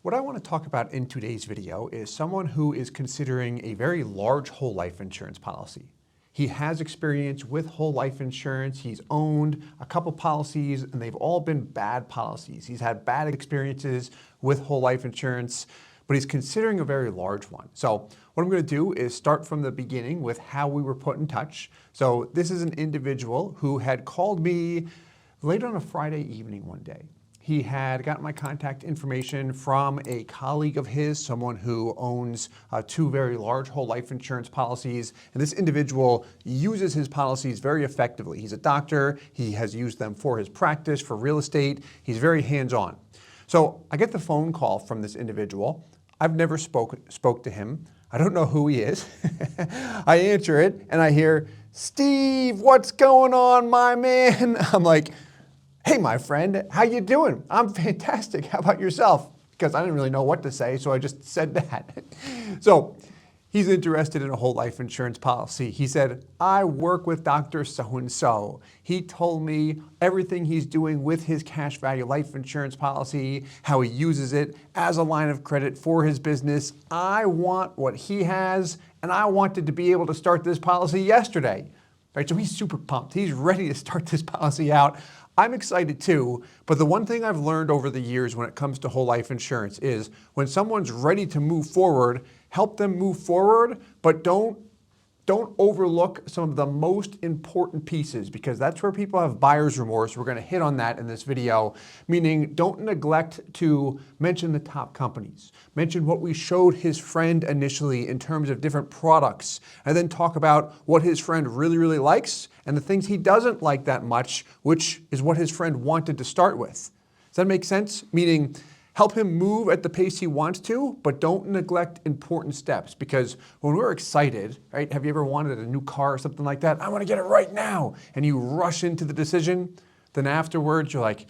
What I want to talk about in today's video is someone who is considering a very large whole life insurance policy. He has experience with whole life insurance. He's owned a couple policies and they've all been bad policies. He's had bad experiences with whole life insurance, but he's considering a very large one. So what I'm going to do is start from the beginning with how we were put in touch. So this is an individual who had called me late on a Friday evening one day. He had gotten my contact information from a colleague of his, someone who owns two very large whole life insurance policies. And this individual uses his policies very effectively. He's a doctor. He has used them for his practice, for real estate. He's very hands-on. So I get the phone call from this individual. I've never spoke to him. I don't know who he is. I answer it and I hear, "Steve, what's going on, my man?" I'm like, "Hey, my friend, how you doing?" "I'm fantastic. How about yourself?" Because I didn't really know what to say, so I just said that. So he's interested in a whole life insurance policy. He said, "I work with Dr. So-and-so. He told me everything he's doing with his cash value life insurance policy, how he uses it as a line of credit for his business. I want what he has, and I wanted to be able to start this policy yesterday." Right, so he's super pumped. He's ready to start this policy out. I'm excited too, but the one thing I've learned over the years when it comes to whole life insurance is when someone's ready to move forward, help them move forward, but don't overlook some of the most important pieces, because that's where people have buyer's remorse. We're going to hit on that in this video, meaning don't neglect to mention the top companies. Mention what we showed his friend initially in terms of different products, and then talk about what his friend really, really likes and the things he doesn't like that much, which is what his friend wanted to start with. Does that make sense? Meaning, help him move at the pace he wants to, but don't neglect important steps. Because when we're excited, right? Have you ever wanted a new car or something like that? "I want to get it right now." And you rush into the decision. Then afterwards, you're like,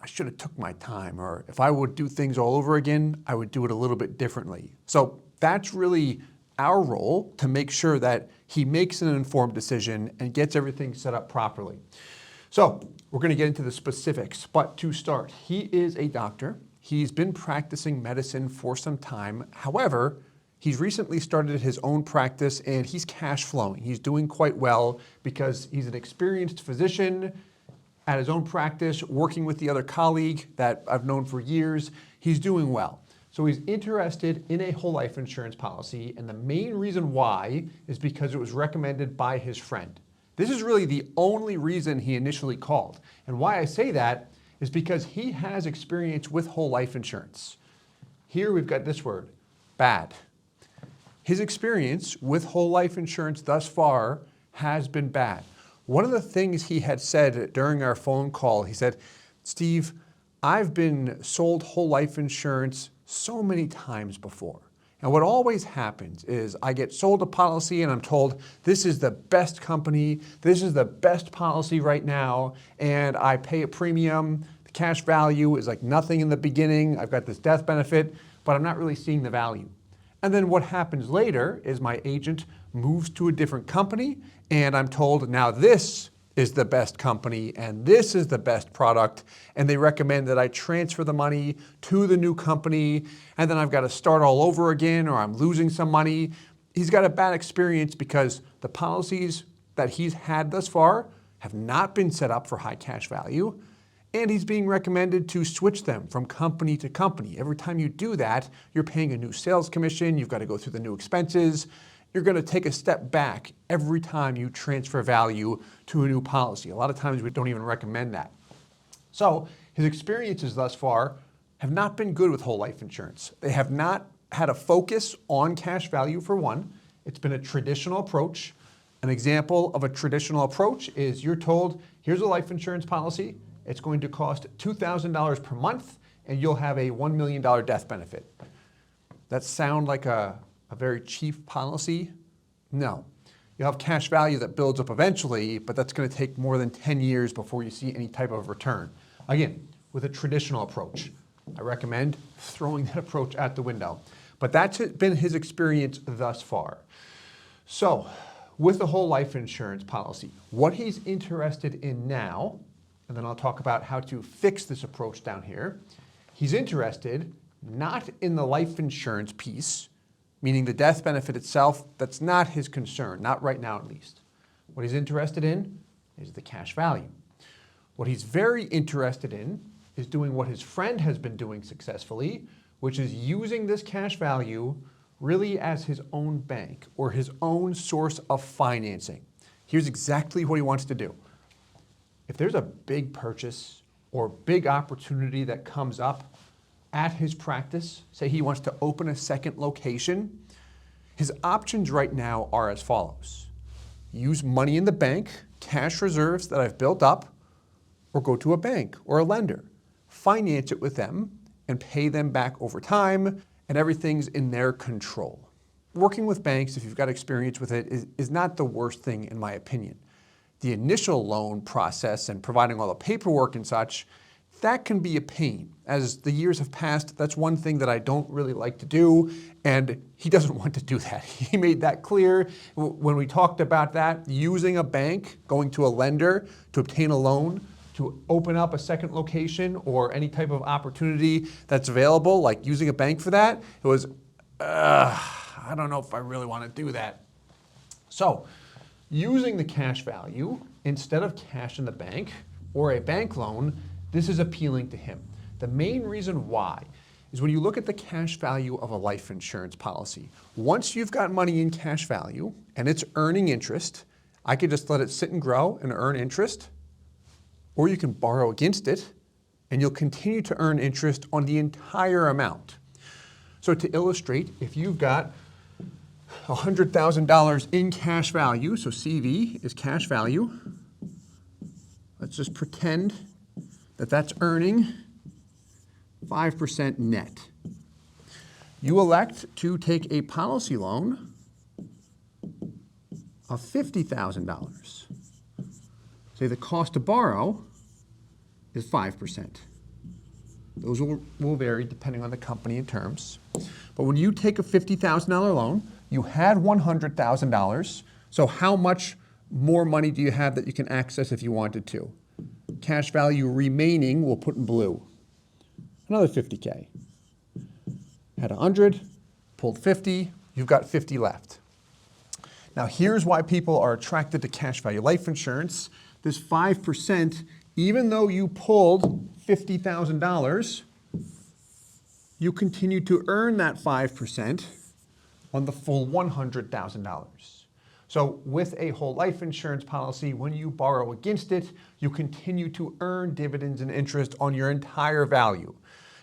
"I should have took my time." Or if I would do things all over again, I would do it a little bit differently. So that's really our role, to make sure that he makes an informed decision and gets everything set up properly. So we're going to get into the specifics, but to start, he is a doctor. He's been practicing medicine for some time. However, he's recently started his own practice and he's cash flowing. He's doing quite well because he's an experienced physician at his own practice, working with the other colleague that I've known for years. He's doing well. So he's interested in a whole life insurance policy, and the main reason why is because it was recommended by his friend. This is really the only reason he initially called. And why I say that is because he has experience with whole life insurance. Here we've got this word, bad. His experience with whole life insurance thus far has been bad. One of the things he had said during our phone call, he said, "Steve, I've been sold whole life insurance so many times before. And what always happens is I get sold a policy and I'm told, this is the best company, this is the best policy right now, and I pay a premium. The cash value is like nothing in the beginning. I've got this death benefit, but I'm not really seeing the value." And then what happens later is my agent moves to a different company and I'm told, now this is the best company and this is the best product, and they recommend that I transfer the money to the new company, and then I've got to start all over again or I'm losing some money. He's got a bad experience because the policies that he's had thus far have not been set up for high cash value, and he's being recommended to switch them from company to company. Every time you do that, you're paying a new sales commission, you've got to go through the new expenses. You're going to take a step back every time you transfer value to a new policy. A lot of times we don't even recommend that. So his experiences thus far have not been good with whole life insurance. They have not had a focus on cash value for one. It's been a traditional approach. An example of a traditional approach is you're told, here's a life insurance policy. It's going to cost $2,000 per month and you'll have a $1 million death benefit. That sound like a very cheap policy? No. You'll have cash value that builds up eventually, but that's going to take more than 10 years before you see any type of return. Again, with a traditional approach. I recommend throwing that approach out the window. But that's been his experience thus far. So, with the whole life insurance policy, what he's interested in now, and then I'll talk about how to fix this approach down here. He's interested not in the life insurance piece, meaning the death benefit itself. That's not his concern, not right now at least. What he's interested in is the cash value. What he's very interested in is doing what his friend has been doing successfully, which is using this cash value really as his own bank or his own source of financing. Here's exactly what he wants to do. If there's a big purchase or big opportunity that comes up at his practice, say he wants to open a second location, his options right now are as follows. Use money in the bank, cash reserves that I've built up, or go to a bank or a lender, finance it with them, and pay them back over time, and everything's in their control. Working with banks, if you've got experience with it, is not the worst thing in my opinion. The initial loan process and providing all the paperwork and such, that can be a pain. As the years have passed, that's one thing that I don't really like to do, and he doesn't want to do that. He made that clear when we talked about that, using a bank, going to a lender to obtain a loan, to open up a second location or any type of opportunity that's available, like using a bank for that, it was, I don't know if I really want to do that. So, using the cash value instead of cash in the bank or a bank loan, this is appealing to him. The main reason why is when you look at the cash value of a life insurance policy, once you've got money in cash value and it's earning interest, I could just let it sit and grow and earn interest, or you can borrow against it and you'll continue to earn interest on the entire amount. So to illustrate, if you've got $100,000 in cash value, so CV is cash value, let's just pretend that that's earning 5% net. You elect to take a policy loan of $50,000. Say the cost to borrow is 5%. Those will vary depending on the company and terms. But when you take a $50,000 loan, you had $100,000. So how much more money do you have that you can access if you wanted to? Cash value remaining, we'll put in blue. Another 50K. Had 100, pulled 50, you've got 50 left. Now here's why people are attracted to cash value life insurance. This 5%, even though you pulled $50,000, you continue to earn that 5% on the full $100,000. So with a whole life insurance policy, when you borrow against it, you continue to earn dividends and interest on your entire value.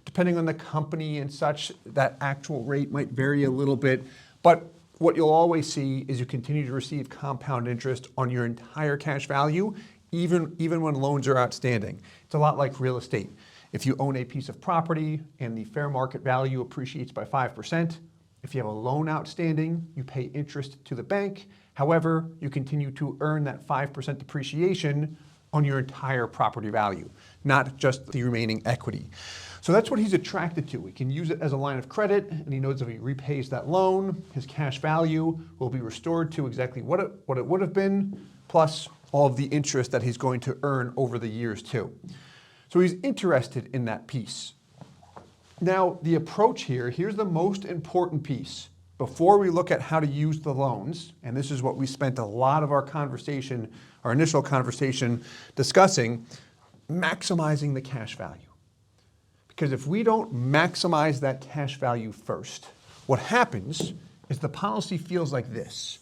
Depending on the company and such, that actual rate might vary a little bit, but what you'll always see is you continue to receive compound interest on your entire cash value, even when loans are outstanding. It's a lot like real estate. If you own a piece of property and the fair market value appreciates by 5%, if you have a loan outstanding, you pay interest to the bank. However, you continue to earn that 5% depreciation on your entire property value, not just the remaining equity. So that's what he's attracted to. He can use it as a line of credit, and he knows if he repays that loan, his cash value will be restored to exactly what it would have been, plus all of the interest that he's going to earn over the years too. So he's interested in that piece. Now, the approach here, here's the most important piece. Before we look at how to use the loans, and this is what we spent a lot of our conversation, our initial conversation discussing, maximizing the cash value. Because if we don't maximize that cash value first, what happens is the policy feels like this.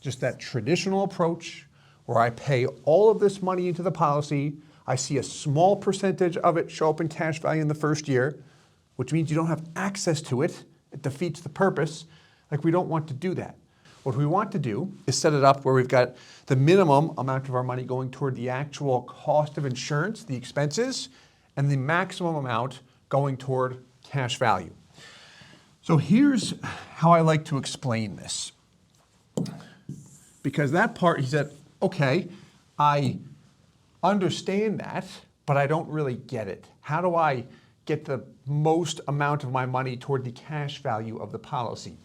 Just that traditional approach where I pay all of this money into the policy, I see a small percentage of it show up in cash value in the first year, which means you don't have access to it. It defeats the purpose. Like, we don't want to do that. What we want to do is set it up where we've got the minimum amount of our money going toward the actual cost of insurance, the expenses, and the maximum amount going toward cash value. So here's how I like to explain this. Because that part, he said, okay, I understand that, but I don't really get it. How do I get the most amount of my money toward the cash value of the policy?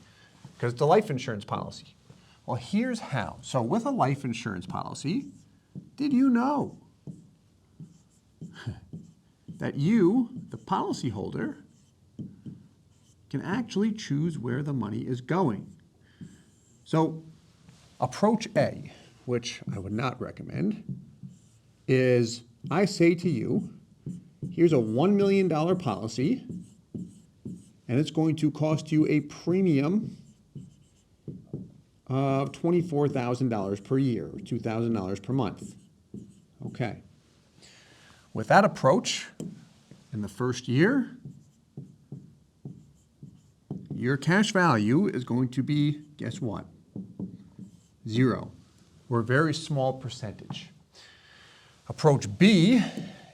Because it's a life insurance policy. Well, here's how. So with a life insurance policy, did you know that you, the policyholder, can actually choose where the money is going. So approach A, which I would not recommend, is I say to you, here's a $1 million policy, and it's going to cost you a premium of $24,000 per year, or $2,000 per month. Okay. With that approach, in the first year, your cash value is going to be, guess what? 0, or a very small percentage. Approach B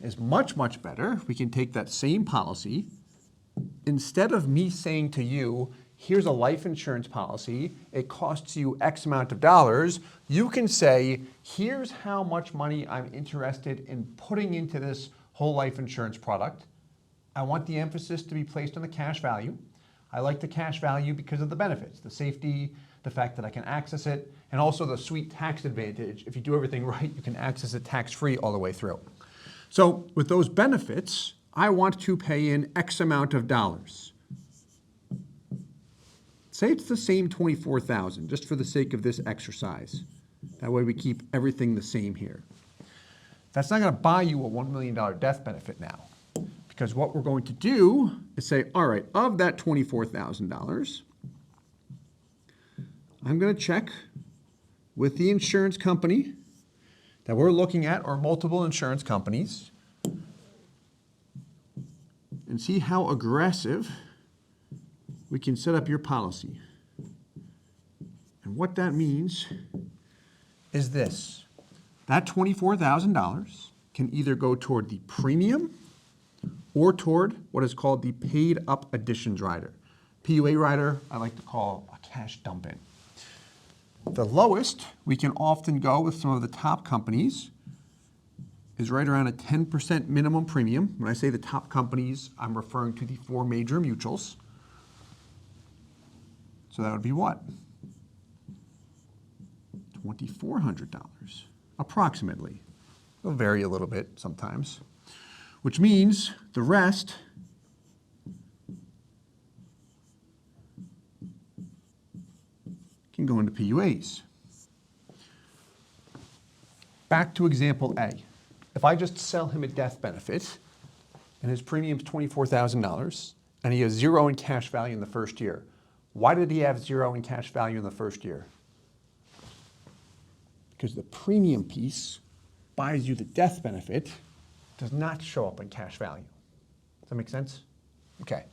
is much, much better. We can take that same policy. Instead of me saying to you, here's a life insurance policy, it costs you X amount of dollars, you can say, here's how much money I'm interested in putting into this whole life insurance product. I want the emphasis to be placed on the cash value. I like the cash value because of the benefits, the safety, the fact that I can access it, and also the sweet tax advantage. If you do everything right, you can access it tax-free all the way through. So with those benefits, I want to pay in X amount of dollars. Say it's the same $24,000, just for the sake of this exercise. That way we keep everything the same here. That's not going to buy you a $1 million death benefit now. Because what we're going to do is say, all right, of that $24,000, I'm going to check with the insurance company that we're looking at, or multiple insurance companies, and see how aggressive we can set up your policy. And what that means is this. That $24,000 can either go toward the premium or toward what is called the paid up additions rider. PUA rider, I like to call a cash dump in. The lowest we can often go with some of the top companies is right around a 10% minimum premium. When I say the top companies, I'm referring to the 4 major mutuals. So that would be what? $2,400, approximately. It'll vary a little bit sometimes, which means the rest can go into PUAs. Back to example A. If I just sell him a death benefit and his premium is $24,000 and he has 0 in cash value in the first year, why did he have 0 in cash value in the first year? Because the premium piece buys you the death benefit, does not show up in cash value. Does that make sense? Okay.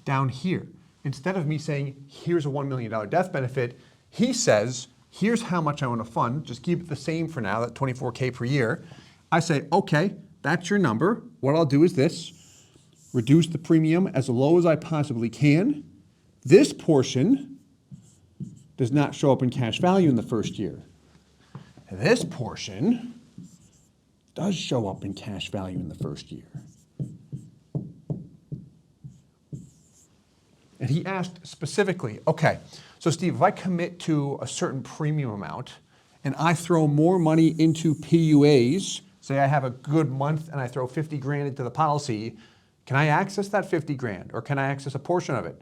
Down here, instead of me saying, here's a $1 million death benefit, he says, here's how much I want to fund. Just keep it the same for now, that $24K per year. I say, okay, that's your number. What I'll do is this, reduce the premium as low as I possibly can. This portion does not show up in cash value in the first year. This portion does show up in cash value in the first year. And he asked specifically, okay, so Steve, if I commit to a certain premium amount and I throw more money into PUAs, say I have a good month and I throw 50 grand into the policy, can I access that 50 grand or can I access a portion of it?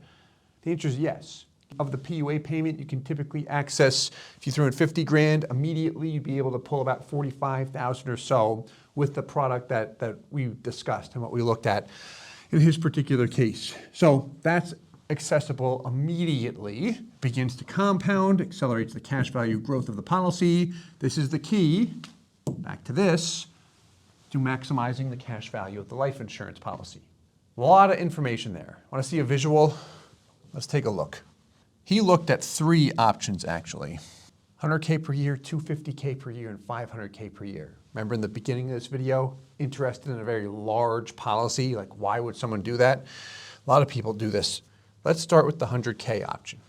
The answer is yes. Of the PUA payment, you can typically access, if you threw in 50 grand, immediately you'd be able to pull about 45,000 or so with the product that we discussed and what we looked at in his particular case. So that's accessible immediately, begins to compound, accelerates the cash value growth of the policy. This is the key, back to this, to maximizing the cash value of the life insurance policy. A lot of information there. Want to see a visual? Let's take a look. He looked at 3 options actually. 100K per year, 250K per year, and 500K per year. Remember in the beginning of this video, interested in a very large policy, like why would someone do that? A lot of people do this. Let's start with the 100K option.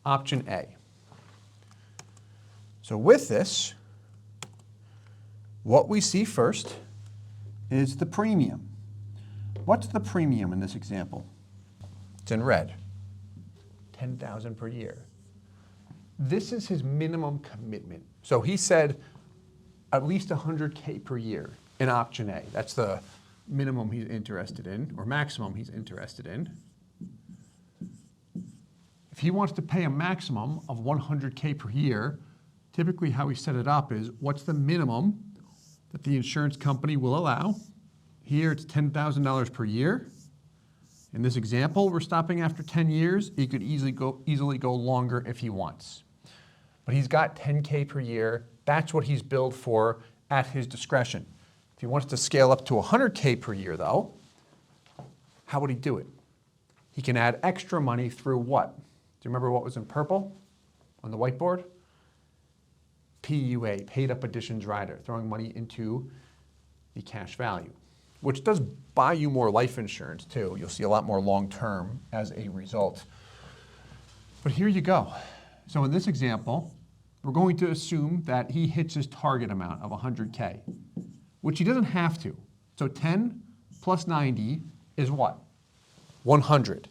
Option A. So with this, what we see first is the premium. What's the premium in this example? It's in red. $10,000 per year. This is his minimum commitment. So he said at least 100K per year in option A. That's the minimum he's interested in, or maximum he's interested in. If he wants to pay a maximum of $100K per year, typically how we set it up is what's the minimum that the insurance company will allow. Here it's $10,000 per year. In this example, we're stopping after 10 years. He could easily go longer if he wants. But he's got $10K per year. That's what he's billed for at his discretion. If he wants to scale up to $100K per year though, how would he do it? He can add extra money through what? Do you remember what was in purple on the whiteboard? PUA, paid up additions rider, throwing money into the cash value, which does buy you more life insurance too. You'll see a lot more long-term as a result. But here you go. So in this example, we're going to assume that he hits his target amount of 100K, which he doesn't have to. So 10 plus 90 is what? 100.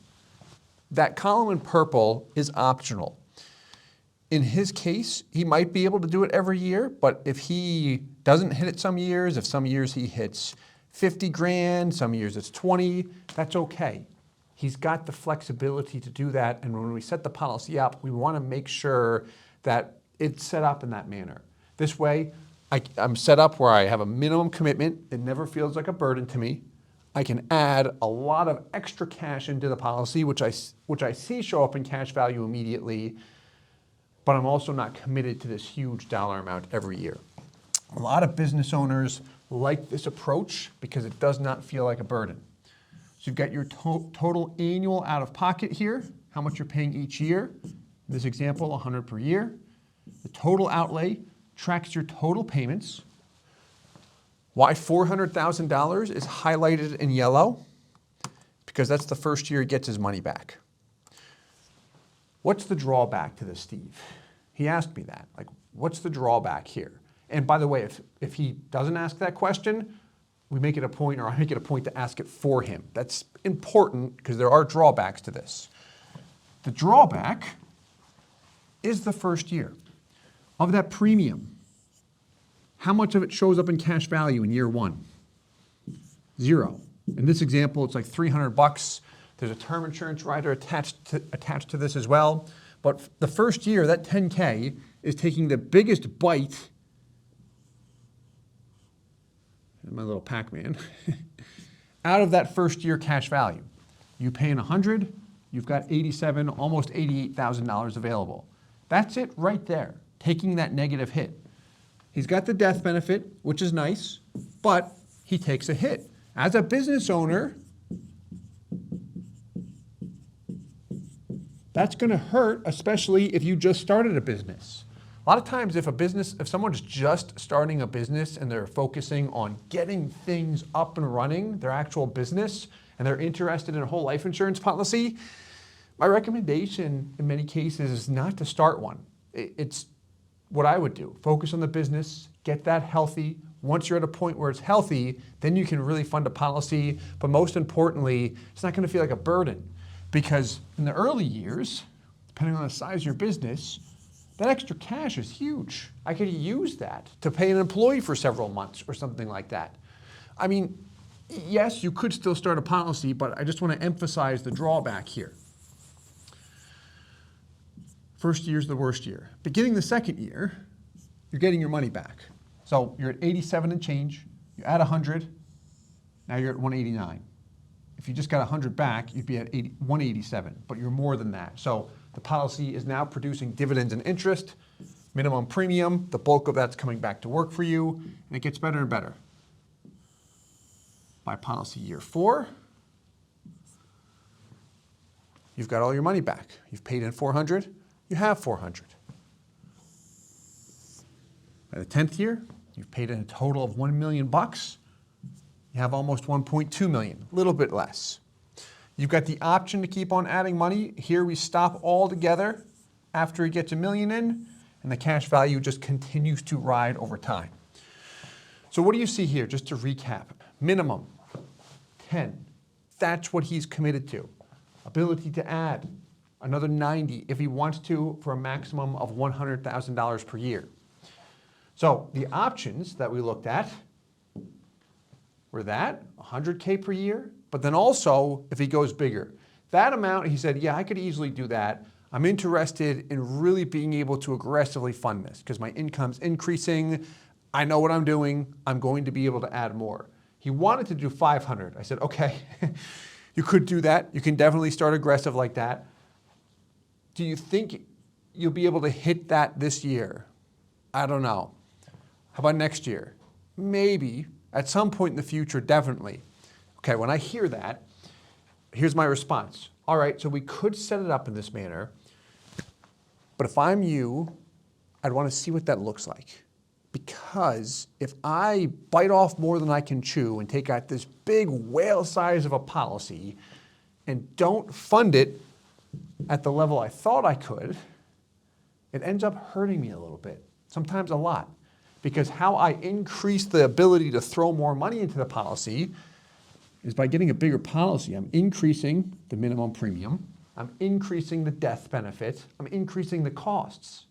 That column in purple is optional. In his case, he might be able to do it every year, but if he doesn't hit it some years, if some years he hits 50 grand, some years it's 20, that's okay. He's got the flexibility to do that, and when we set the policy up, we want to make sure that it's set up in that manner. This way, I'm set up where I have a minimum commitment. It never feels like a burden to me. I can add a lot of extra cash into the policy, which I see show up in cash value immediately, but I'm also not committed to this huge dollar amount every year. A lot of business owners like this approach because it does not feel like a burden. So you've got your total annual out-of-pocket here, how much you're paying each year. In this example, 100 per year. The total outlay tracks your total payments. Why $400,000 is highlighted in yellow? Because that's the first year he gets his money back. What's the drawback to this, Steve? He asked me that. Like, what's the drawback here? And by the way, if he doesn't ask that question, we make it a point, or I make it a point to ask it for him. That's important because there are drawbacks to this. The drawback is the first year. Of that premium, how much of it shows up in cash value in year one? 0. In this example, it's like $300. There's a term insurance rider attached to this as well. But the first year, that 10K is taking the biggest bite, my little Pac-Man, out of that first year cash value. You paying 100, you've got $87,000, almost $88,000 available. That's it right there, taking that negative hit. He's got the death benefit, which is nice, but he takes a hit. As a business owner, that's going to hurt, especially if you just started a business. A lot of times if someone's just starting a business and they're focusing on getting things up and running, their actual business, and they're interested in a whole life insurance policy, my recommendation in many cases is not to start one. It's what I would do. Focus on the business, get that healthy. Once you're at a point where it's healthy, then you can really fund a policy. But most importantly, it's not going to feel like a burden, because in the early years, depending on the size of your business, that extra cash is huge. I could use that to pay an employee for several months or something like that. I mean, yes, you could still start a policy, but I just want to emphasize the drawback here. First year's the worst year. Beginning the second year, you're getting your money back. So you're at 87 and change, you add 100, now you're at 189. If you just got 100 back, you'd be at 187, but you're more than that. So the policy is now producing dividends and interest, minimum premium, the bulk of that's coming back to work for you, and it gets better and better. By policy year 4, you've got all your money back. You've paid in 400, you have 400. By the 10th year, you've paid in a total of $1 million. You have almost 1.2 million, a little bit less. You've got the option to keep on adding money. Here we stop altogether after he gets $1 million in, and the cash value just continues to ride over time. So what do you see here, just to recap? Minimum, 10. That's what he's committed to. Ability to add another 90 if he wants to, for a maximum of $100,000 per year. So the options that we looked at, or that, 100K per year, but then also if he goes bigger. That amount, he said, yeah, I could easily do that. I'm interested in really being able to aggressively fund this because my income's increasing. I know what I'm doing. I'm going to be able to add more. He wanted to do 500. I said, okay, you could do that. You can definitely start aggressive like that. Do you think you'll be able to hit that this year? I don't know. How about next year? Maybe. At some point in the future, definitely. Okay, when I hear that, here's my response. All right, so we could set it up in this manner, but if I'm you, I'd want to see what that looks like. Because if I bite off more than I can chew and take out this big whale size of a policy and don't fund it at the level I thought I could, it ends up hurting me a little bit, sometimes a lot. Because how I increase the ability to throw more money into the policy is by getting a bigger policy. I'm increasing the minimum premium, I'm increasing the death benefit, I'm increasing the costs.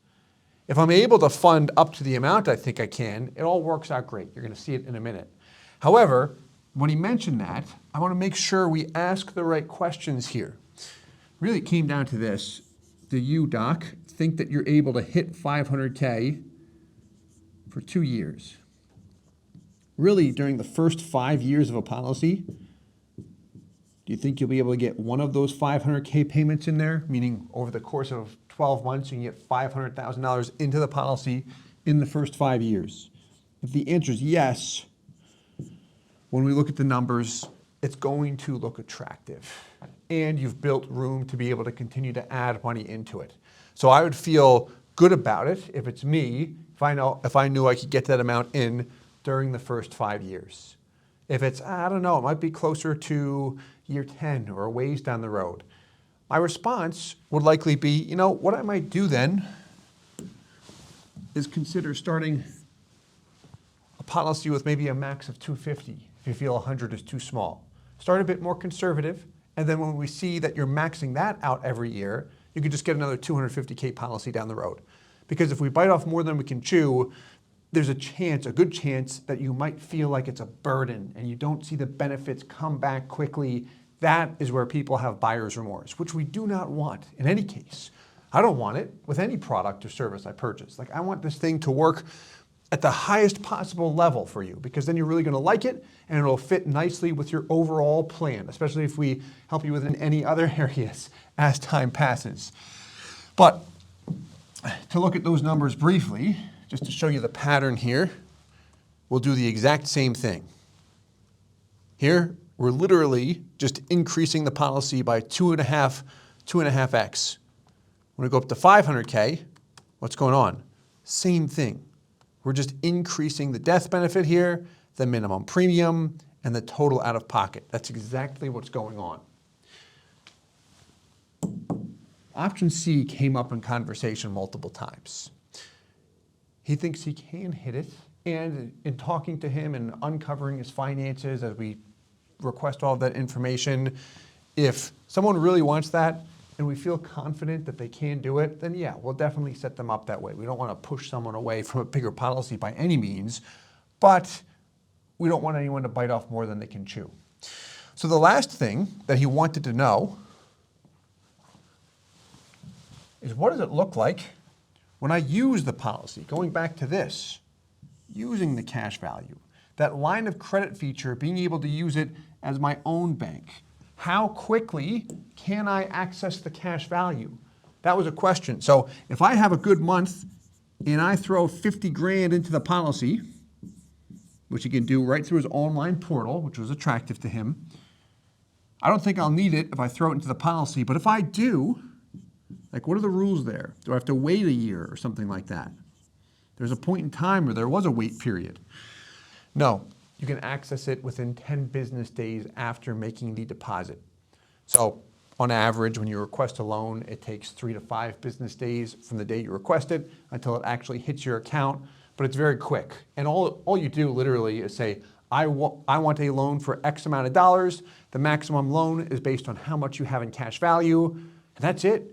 If I'm able to fund up to the amount I think I can, it all works out great. You're going to see it in a minute. However, when he mentioned that, I want to make sure we ask the right questions here. Really, it came down to this. Do you, Doc, think that you're able to hit 500K for 2 years? Really, during the first 5 years of a policy, do you think you'll be able to get one of those 500K payments in there? Meaning over the course of 12 months, you can get $500,000 into the policy in the first 5 years. If the answer is yes, when we look at the numbers, it's going to look attractive. And you've built room to be able to continue to add money into it. So I would feel good about it if it's me, if I knew I could get that amount in during the first 5 years. If it's, I don't know, it might be closer to year 10 or a ways down the road. My response would likely be, you know, what I might do then is consider starting a policy with maybe a max of 250 if you feel 100 is too small. Start a bit more conservative, and then when we see that you're maxing that out every year, you can just get another 250K policy down the road. Because if we bite off more than we can chew, there's a good chance that you might feel like it's a burden and you don't see the benefits come back quickly. That is where people have buyer's remorse, which we do not want in any case. I don't want it with any product or service I purchase. Like, I want this thing to work at the highest possible level for you, because then you're really going to like it and it'll fit nicely with your overall plan, especially if we help you within any other areas as time passes. But to look at those numbers briefly, just to show you the pattern here, we'll do the exact same thing. Here, we're literally just increasing the policy by 2.5x. When we go up to 500K, what's going on? Same thing. We're just increasing the death benefit here, the minimum premium, and the total out of pocket. That's exactly what's going on. Option C came up in conversation multiple times. He thinks he can hit it, and in talking to him and uncovering his finances as we request all of that information, if someone really wants that and we feel confident that they can do it, then yeah, we'll definitely set them up that way. We don't want to push someone away from a bigger policy by any means, but we don't want anyone to bite off more than they can chew. So the last thing that he wanted to know is, what does it look like when I use the policy? Going back to this, using the cash value, that line of credit feature, being able to use it as my own bank. How quickly can I access the cash value? That was a question. So if I have a good month and I throw 50 grand into the policy, which he can do right through his online portal, which was attractive to him, I don't think I'll need it if I throw it into the policy. But if I do, like, what are the rules there? Do I have to wait a year or something like that? There's a point in time where there was a wait period. No, you can access it within 10 business days after making the deposit. So on average, when you request a loan, it takes 3 to 5 business days from the day you request it until it actually hits your account, but it's very quick. And all you do literally is say, I want a loan for X amount of dollars. The maximum loan is based on how much you have in cash value, and that's it.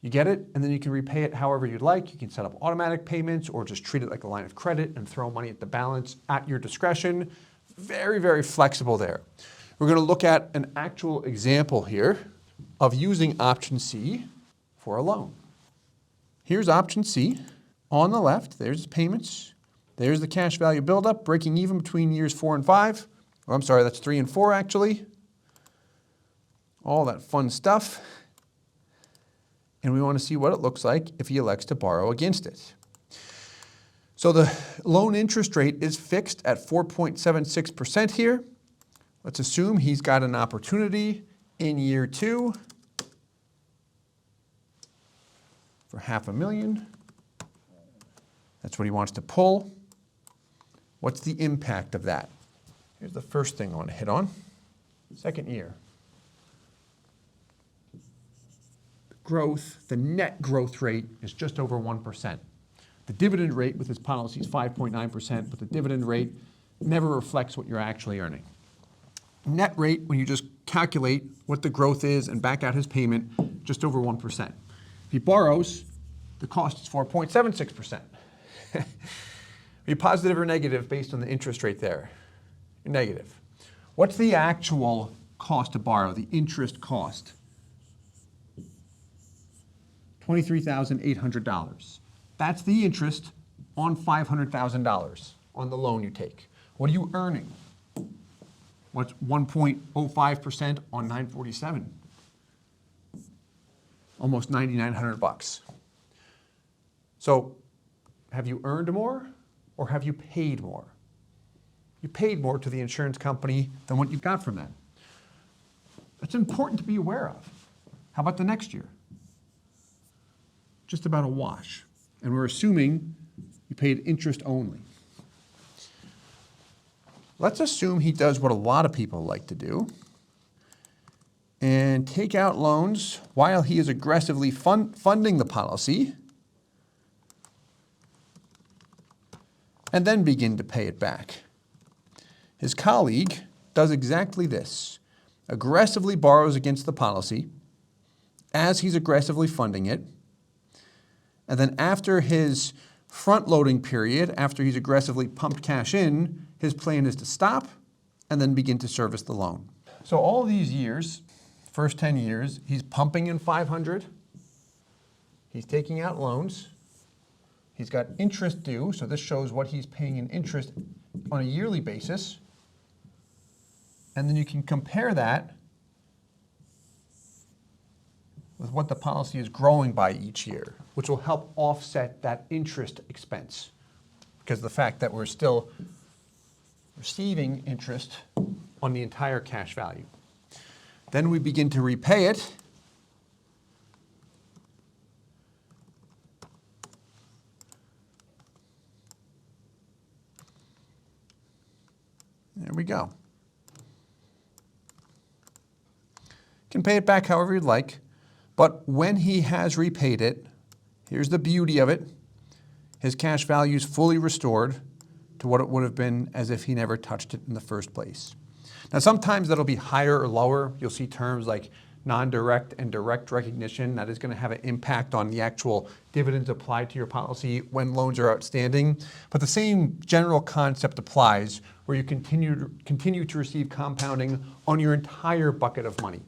You get it, and then you can repay it however you'd like. You can set up automatic payments or just treat it like a line of credit and throw money at the balance at your discretion. Very, very flexible there. We're going to look at an actual example here of using option C for a loan. Here's option C. On the left, there's payments. There's the cash value buildup, breaking even between years 4 and 5. Oh, I'm sorry, that's 3 and 4 actually. All that fun stuff. And we want to see what it looks like if he elects to borrow against it. So the loan interest rate is fixed at 4.76% here. Let's assume he's got an opportunity in year 2 for $500,000. That's what he wants to pull. What's the impact of that? Here's the first thing I want to hit on. Second year. Growth, the net growth rate is just over 1%. The dividend rate with his policy is 5.9%, but the dividend rate never reflects what you're actually earning. Net rate, when you just calculate what the growth is and back out his payment, just over 1%. If he borrows, the cost is 4.76%. Are you positive or negative based on the interest rate there? You're negative. What's the actual cost to borrow, the interest cost? $23,800. That's the interest on $500,000 on the loan you take. What are you earning? What's 1.05% on 947? Almost $9,900. So have you earned more or have you paid more? You paid more to the insurance company than what you got from that. That's important to be aware of. How about the next year? Just about a wash. And we're assuming you paid interest only. Let's assume he does what a lot of people like to do and take out loans while he is aggressively funding the policy and then begin to pay it back. His colleague does exactly this, aggressively borrows against the policy as he's aggressively funding it, and then after his front-loading period, after he's aggressively pumped cash in, his plan is to stop and then begin to service the loan. So all these years, first 10 years, he's pumping in $500. He's taking out loans. He's got interest due, so this shows what he's paying in interest on a yearly basis. And then you can compare that with what the policy is growing by each year, which will help offset that interest expense because of the fact that we're still receiving interest on the entire cash value. Then we begin to repay it. There we go. Can pay it back however you'd like, but when he has repaid it, here's the beauty of it. His cash value is fully restored to what it would have been as if he never touched it in the first place. Now, sometimes that'll be higher or lower. You'll see terms like non-direct and direct recognition. That is going to have an impact on the actual dividends applied to your policy when loans are outstanding. But the same general concept applies where you continue to receive compounding on your entire bucket of money.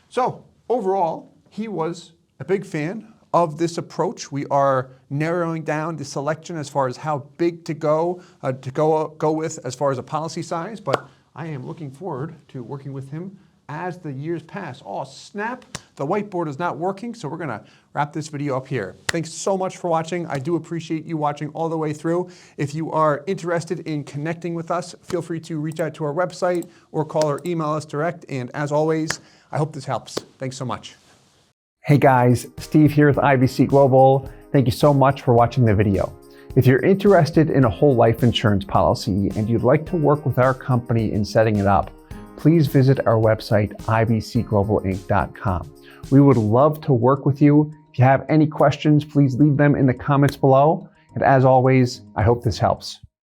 So overall, he was a big fan of this approach. We are narrowing down the selection as far as how big to go with as far as a policy size, but I am looking forward to working with him as the years pass. Oh, snap, the whiteboard is not working, so we're gonna wrap this video up here. Thanks so much for watching. I do appreciate you watching all the way through. If you are interested in connecting with us, feel free to reach out to our website or call or email us direct. And as always, I hope this helps. Thanks so much. Hey guys, Steve here with IBC Global. Thank you so much for watching the video. If you're interested in a whole life insurance policy and you'd like to work with our company in setting it up, please visit our website, ibcglobalinc.com. We would love to work with you. If you have any questions, please leave them in the comments below. And as always, I hope this helps.